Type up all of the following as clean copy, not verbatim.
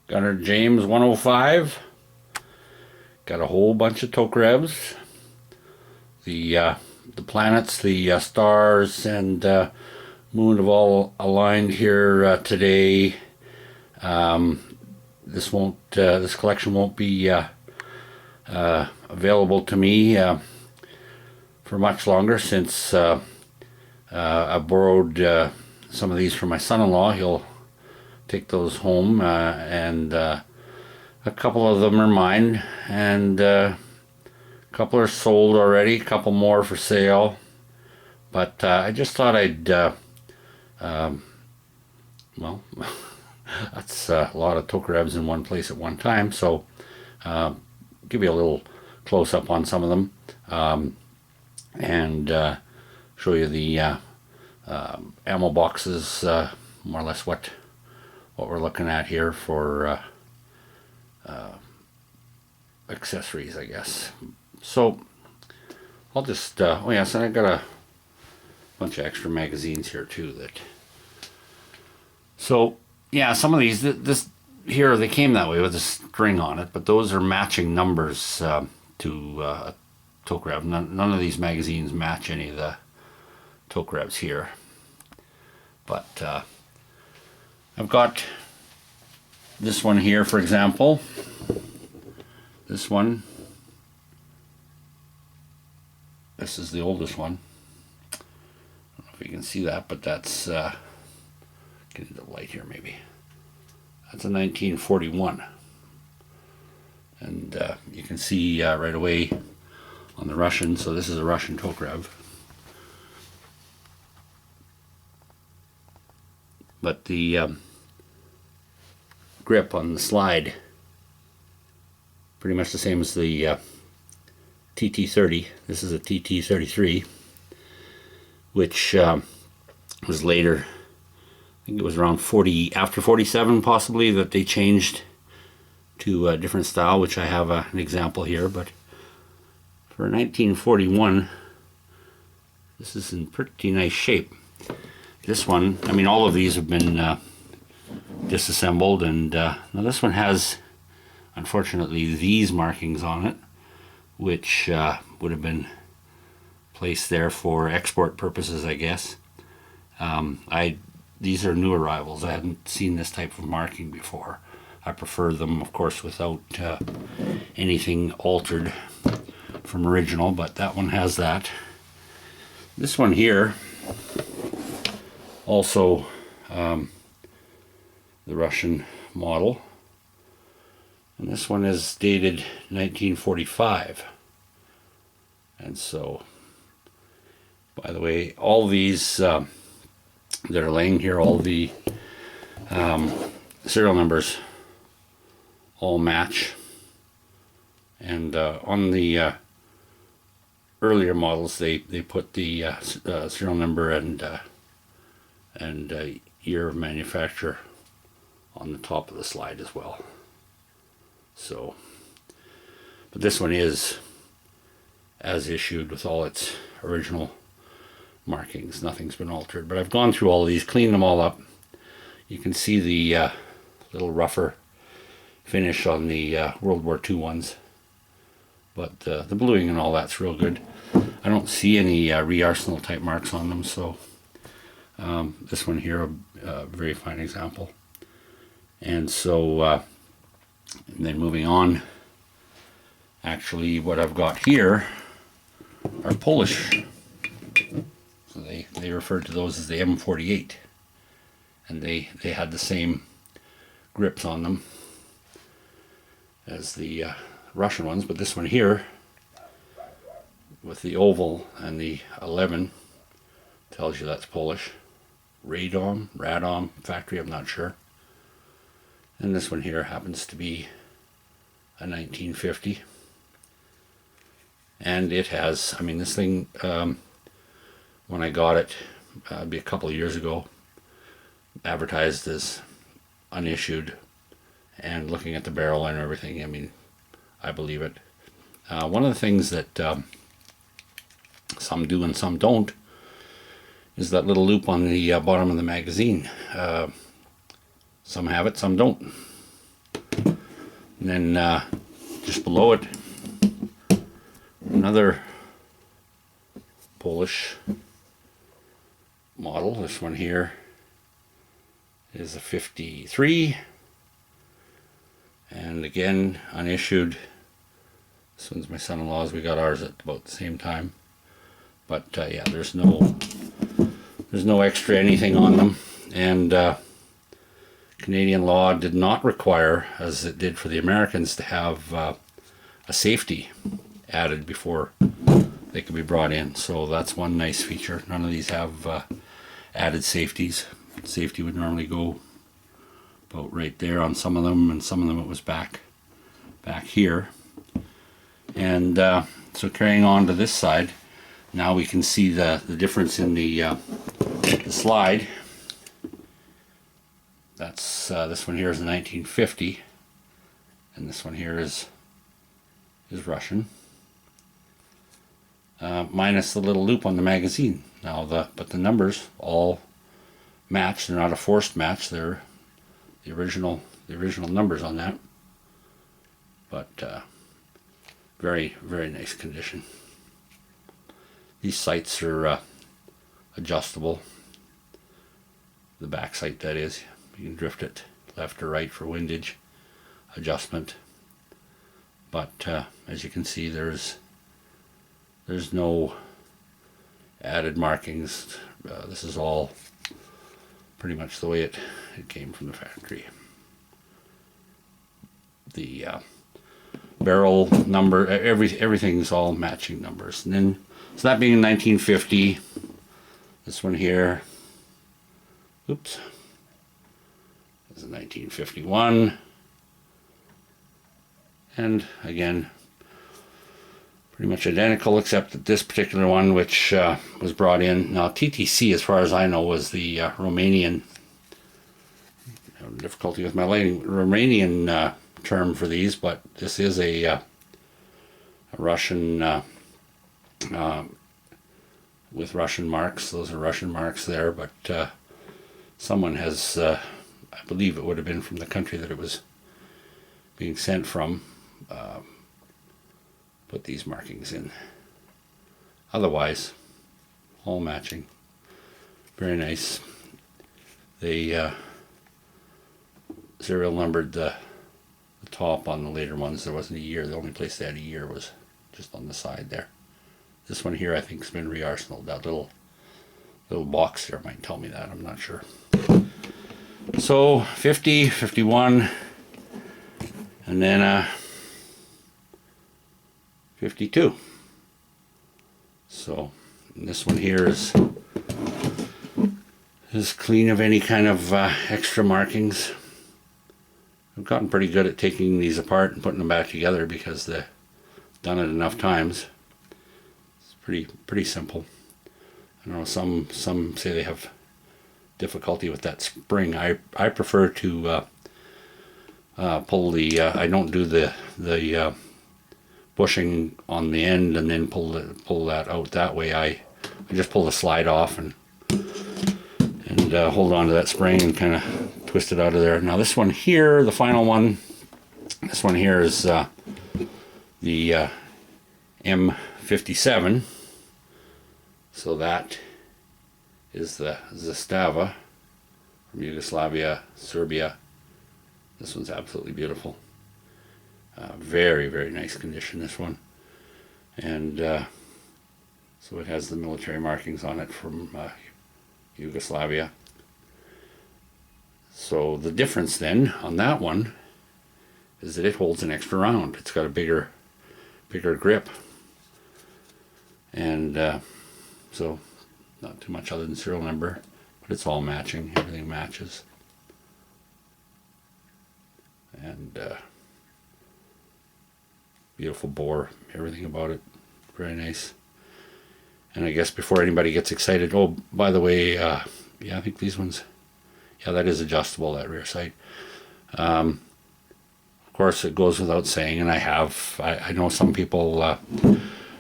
Gunner James 105. Got a whole bunch of Tokarevs. The planets, the stars, and moon have all aligned here today. This collection won't be available to me for much longer, since I borrowed some of these from my son-in-law. He'll take those home, and a couple of them are mine, and a couple are sold already, a couple more for sale. But I just thought I'd well, that's a lot of Tokarevs in one place at one time, so give you a little close-up on some of them, and show you the ammo boxes, more or less what we're looking at here for accessories, I guess. So I'll just oh yes, and I got a bunch of extra magazines here too. So yeah, some of these, this here, they came that way with a string on it, but those are matching numbers to Tokarev. None of these magazines match any of the Tokarevs here, but I've got this one here, for example. This one, this is the oldest one. I don't know if you can see that, but that's get into the light here maybe. That's a 1941, and you can see right away on the Russian. So this is a Russian Tokarev, but the grip on the slide pretty much the same as the TT-30. This is a TT-33, which was later, I think it was around after 47 possibly, that they changed to a different style, which I have an example here. But for 1941, this is in pretty nice shape. This one, I mean, all of these have been disassembled, and now this one has, unfortunately, these markings on it, which would have been placed there for export purposes, I guess. These are new arrivals. I hadn't seen this type of marking before. I prefer them, of course, without anything altered from original, but that one has that. This one here, also the Russian model, and this one is dated 1945. And so, by the way, all these that are laying here, all the serial numbers all match, and on the earlier models they put the serial number and year of manufacture on the top of the slide as well. So, but this one is as issued with all its original markings. Nothing's been altered, but I've gone through all of these, cleaned them all up. You can see the little rougher finish on the World War II ones, but the bluing and all that's real good. I don't see any re-arsenal type marks on them, so this one here, a very fine example. And so and then moving on, actually what I've got here are Polish. So they referred to those as the M48, and they had the same grips on them as the Russian ones, but this one here with the oval and the 11 tells you that's Polish. Radom factory, I'm not sure. And this one here happens to be a 1950, and it has, I mean, this thing, when I got it, it'd be a couple of years ago, advertised as unissued, and looking at the barrel and everything, I mean, I believe it. One of the things that some do and some don't is that little loop on the bottom of the magazine. Some have it, some don't. And then just below it, another Polish model. This one here is a 53, and again unissued. This one's my son-in-law's. We got ours at about the same time, but yeah, there's no extra anything on them. And Canadian law did not require, as it did for the Americans, to have a safety added before they could be brought in. So that's one nice feature. None of these have added safeties. Safety would normally go about right there on some of them, and some of them it was back here. And so carrying on to this side, now we can see the difference in the slide. That's this one here is a 1950, and this one here is Russian, minus the little loop on the magazine. Now but the numbers all match. They're not a forced match. They're the original numbers on that. But very, very nice condition. These sights are adjustable. The back sight, that is. You can drift it left or right for windage adjustment. But as you can see, there's no added markings. This is all pretty much the way it came from the factory. The barrel number, everything's all matching numbers. And then, so that being 1950, this one here, oops, is a 1951. And again, pretty much identical, except that this particular one, which was brought in, now TTC, as far as I know, was the Romanian, difficulty with my lighting, Romanian term for these, but this is a Russian, with Russian marks. Those are Russian marks there, but someone has, I believe it would have been from the country that it was being sent from, put these markings in. Otherwise, all matching. Very nice. They serial numbered the top on the later ones. There wasn't a year. The only place they had a year was just on the side there. This one here I think has been re-arsenaled. That little box there might tell me that. I'm not sure. So 50, 51, and then 52. So this one here is clean of any kind of extra markings. I've gotten pretty good at taking these apart and putting them back together because they've done it enough times. It's pretty simple. I know some say they have difficulty with that spring. I prefer to pull the I don't do the bushing on the end and then pull that out that way. I just pull the slide off and hold on to that spring and kind of twist it out of there. Now this one here, the final one, this one here is the M57. So that is the Zastava from Yugoslavia, Serbia. This one's absolutely beautiful. Very, very nice condition, this one. And so it has the military markings on it from Yugoslavia. So the difference then on that one is that it holds an extra round. It's got a bigger grip. And so not too much other than serial number, but it's all matching. Everything matches. And beautiful bore, everything about it, very nice. And I guess before anybody gets excited, oh, by the way, yeah, I think these ones, yeah, that is adjustable, that rear sight. Of course, it goes without saying, and I know some people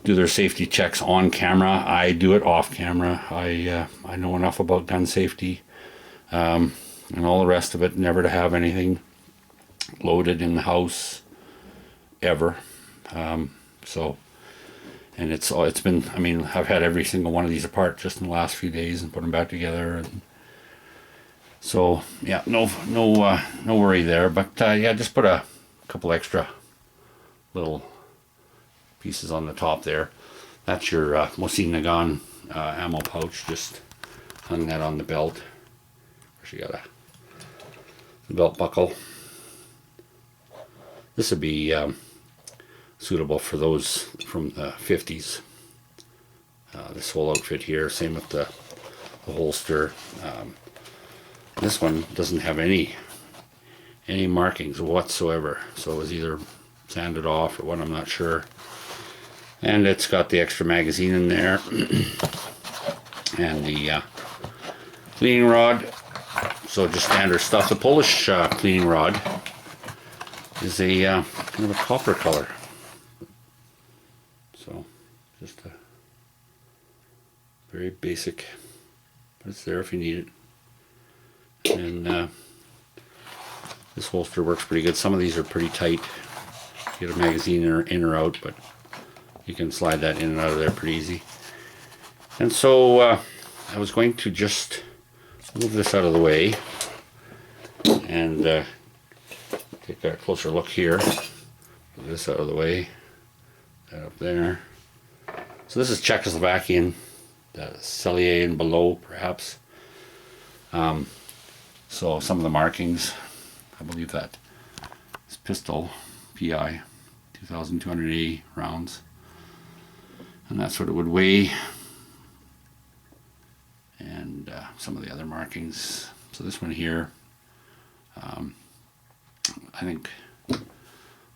do their safety checks on camera. I do it off camera. I know enough about gun safety and all the rest of it, never to have anything loaded in the house ever. So, and it's been, I mean, I've had every single one of these apart just in the last few days and put them back together, and so yeah, no worry there. But yeah, just put a couple extra little pieces on the top there. That's your Mosin Nagant ammo pouch. Just hung that on the belt. She got a belt buckle. This would be suitable for those from the 50s. This whole outfit here, same with the holster. This one doesn't have any markings whatsoever, so it was either sanded off or what, I'm not sure. And it's got the extra magazine in there and the cleaning rod. So just standard stuff. The Polish cleaning rod is a kind of a copper color. So just a very basic, but it's there if you need it. And this holster works pretty good. Some of these are pretty tight. Get a magazine in or out, but you can slide that in and out of there pretty easy. And so I was going to just move this out of the way and take a closer look here. Move this out of the way. That up there. So this is Czechoslovakian, Cellier and below, perhaps. So some of the markings, I believe that this pistol, PI, 2,280 rounds, and that's what it would weigh. And some of the other markings. So this one here, I think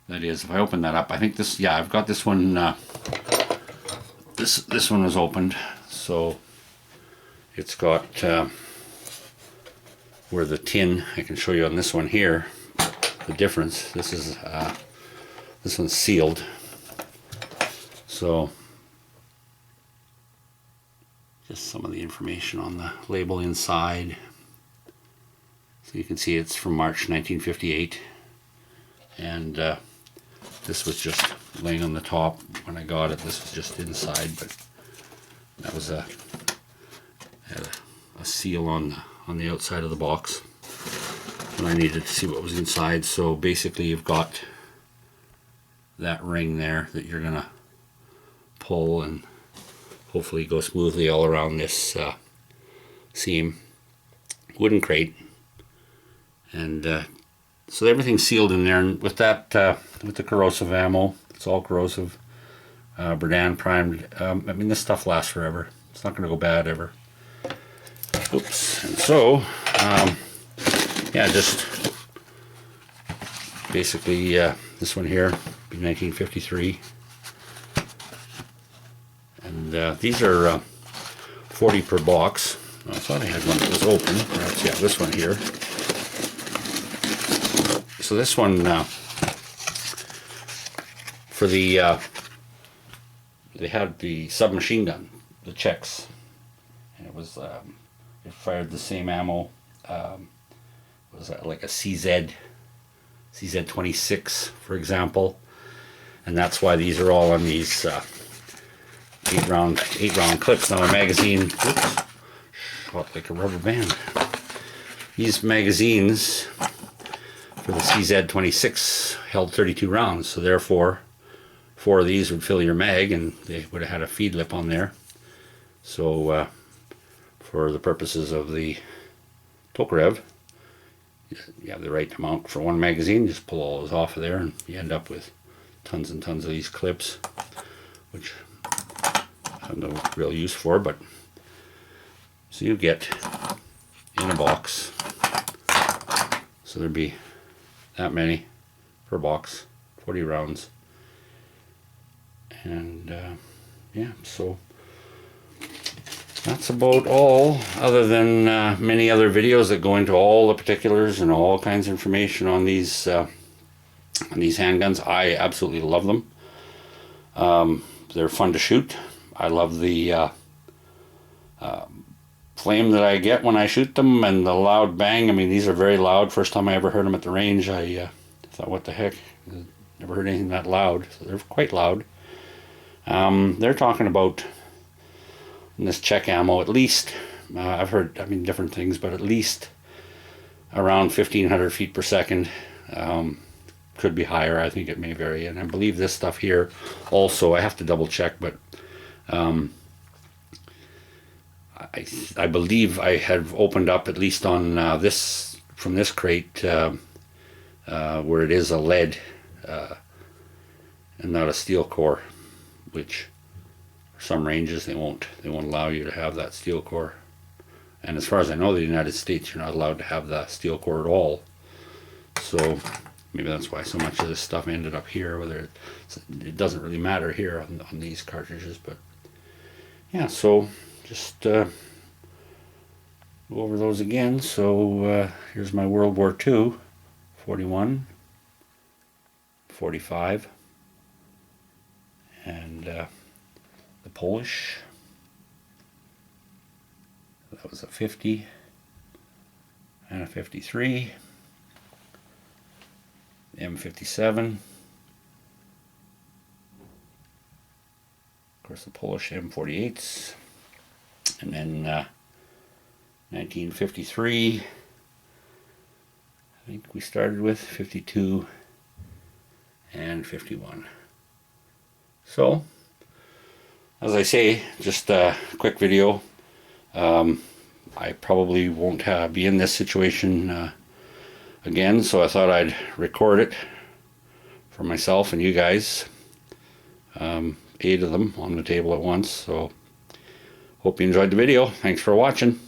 that is, if I open that up, I think this, yeah, I've got this one, this one was opened, so it's got where the tin, I can show you on this one here, the difference. This is, this one's sealed, so just some of the information on the label inside. So you can see it's from March 1958, and this was just laying on the top when I got it. This was just inside, but that was had a seal on the outside of the box, and I needed to see what was inside. So basically, you've got that ring there that you're gonna pull and hopefully go smoothly all around this seam. Wooden crate, and so everything's sealed in there. And with that, with the corrosive ammo, it's all corrosive, Berdan primed. I mean, this stuff lasts forever. It's not going to go bad ever. Oops. And so, yeah, just basically this one here, 1953. And these are 40 per box. I thought I had one that was open. Perhaps, yeah, this one here. So this one, for the, they had the submachine gun, the Czechs, and it was, it fired the same ammo. Was like a CZ26, for example, and that's why these are all on these 8 round clips. Now a magazine, oops, shot like a rubber band. These magazines for the CZ26 held 32 rounds, so therefore 4 of these would fill your mag, and they would have had a feed lip on there. So for the purposes of the Tokarev, you have the right amount for 1 magazine. Just pull all those off of there, and you end up with tons and tons of these clips, which I have no real use for. But so you get in a box, so there'd be that many per box, 40 rounds, and yeah, so that's about all, other than many other videos that go into all the particulars and all kinds of information on these handguns. I absolutely love them. They're fun to shoot. I love the flame that I get when I shoot them, and the loud bang. I mean, these are very loud. First time I ever heard them at the range, I thought, what the heck? Never heard anything that loud. So they're quite loud. They're talking about in this check ammo, at least, I've heard, I mean, different things, but at least around 1,500 feet per second. Could be higher. I think it may vary. And I believe this stuff here also, I have to double check, but I believe I have opened up, at least on this, from this crate, where it is a lead and not a steel core, which for some ranges they won't allow you to have that steel core. And as far as I know, the United States, you're not allowed to have the steel core at all. So maybe that's why so much of this stuff ended up here, whether it doesn't really matter here on these cartridges. But yeah, so just go over those again. So here's my World War II, 41, 45, and the Polish, that was a 50 and a 53, M57, of course the Polish M48s, and then 1953, I think we started with 52 and 51. So, as I say, just a quick video. I probably won't be in this situation again, so I thought I'd record it for myself and you guys. 8 of them on the table at once. So hope you enjoyed the video. Thanks for watching.